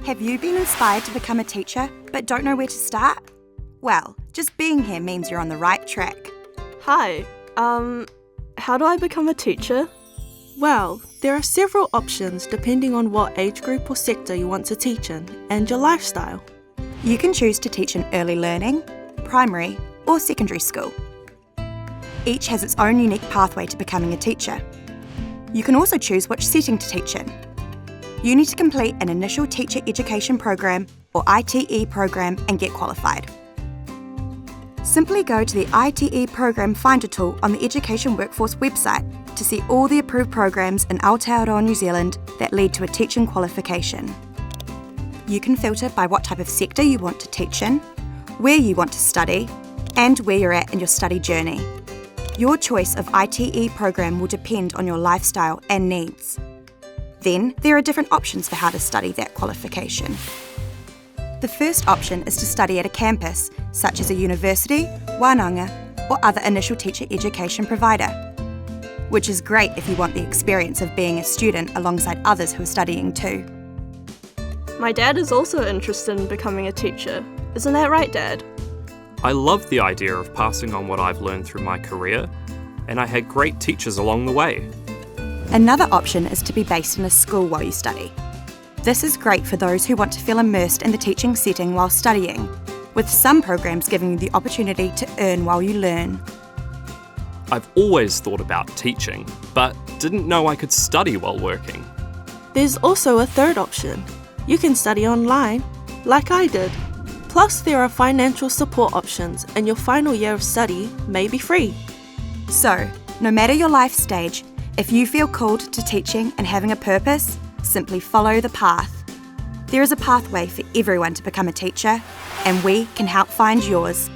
Have you been inspired to become a teacher but don't know where to start? Well, just being here means you're on the right track. Hi, how do I become a teacher? Well, there are several options depending on what age group or sector you want to teach in and your lifestyle. You can choose to teach in early learning, primary, or secondary school. Each has its own unique pathway to becoming a teacher. You can also choose which setting to teach in. You need to complete an Initial Teacher Education Program or ITE program and get qualified. Simply go to the ITE Program Finder tool on the Education Workforce website to see all the approved programs in Aotearoa, New Zealand that lead to a teaching qualification. You can filter by what type of sector you want to teach in, where you want to study, and where you're at in your study journey. Your choice of ITE program will depend on your lifestyle and needs. Then, there are different options for how to study that qualification. The first option is to study at a campus, such as a university, wānanga, or other initial teacher education provider, which is great if you want the experience of being a student alongside others who are studying too. My dad is also interested in becoming a teacher. Isn't that right, Dad? I love the idea of passing on what I've learned through my career, and I had great teachers along the way. Another option is to be based in a school while you study. This is great for those who want to feel immersed in the teaching setting while studying, with some programs giving you the opportunity to earn while you learn. I've always thought about teaching, but didn't know I could study while working. There's also a third option. You can study online, like I did. Plus, there are financial support options, and your final year of study may be free. So, no matter your life stage, if you feel called to teaching and having a purpose, simply follow the path. There is a pathway for everyone to become a teacher, and we can help find yours.